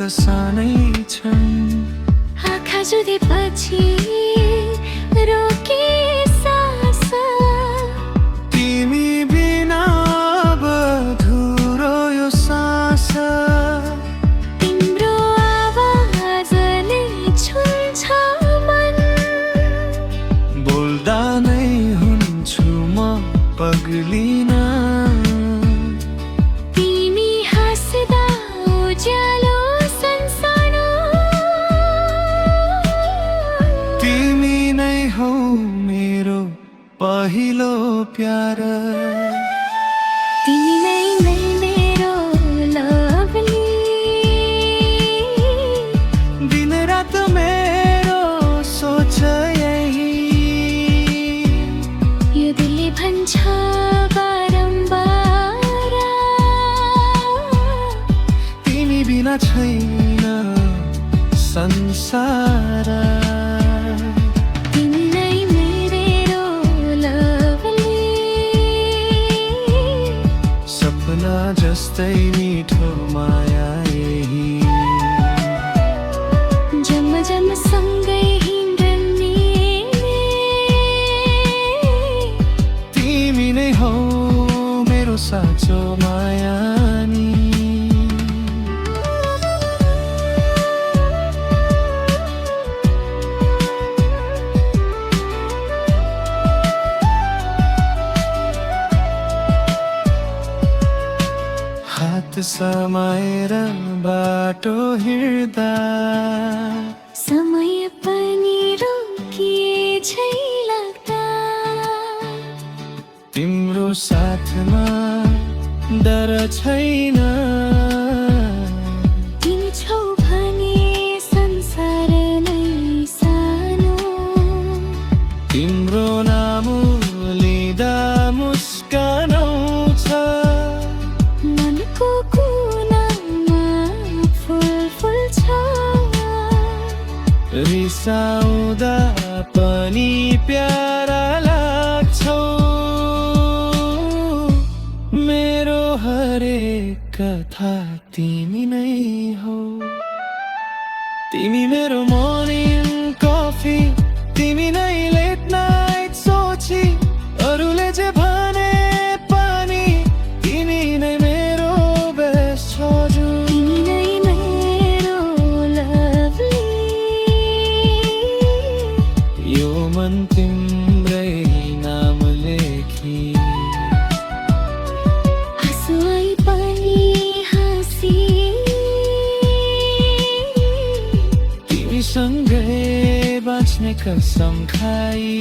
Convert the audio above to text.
सानै छन्। आँखा जुधेपछि रोके सास, तिमी बिना अब अधुरो यो सास। तिम्रो आवाजले छुन्छ मन, बोल्दा नै हुन्छु म पग्लिन। तिमी हाँस्दा उज्यालो सन्सानो, तिमी नै हौ मेरो पहिलो प्यार। तिमी नै मेरो लभली, दिन रात मेरो सोच यही। यो दिलले भन्छ बारम्बार, तिमी बिना छैन संसार। तिमी नै मेरो लभली, सपना जस्तै मिठो माया यही। जन्म जन्म सँगै हिँड्ने, तिमी नै हौ मेरो साँचो माया नि। हात समाएर बाटो हिँड्दा समय पनि रोकिए झै लाग्दा, तिम्रो साथमा डर छैन। तिमी छौ भने संसार नै सानो, तिम्रो नाम लिँदा मुस्कान आउँछ। मनको कुनामा फुल फुल्छ, रिसाउँदा पनि प्यारा लाग्छौ। मेरो हरेक कथा तिमी नै हौ। तिमी मेरो मर्निङ कफी, तिमी नै लेट नाइट सोची। अरूले जे भने पनि तिमी नै मेरो बेस्ट छोजु। तिमी नै मेरो लभली, यो मन तिम्रै नाम लेखी। आँसु आई पनि हाँसी, तिमीसँगै बाँच्ने कसम खाई।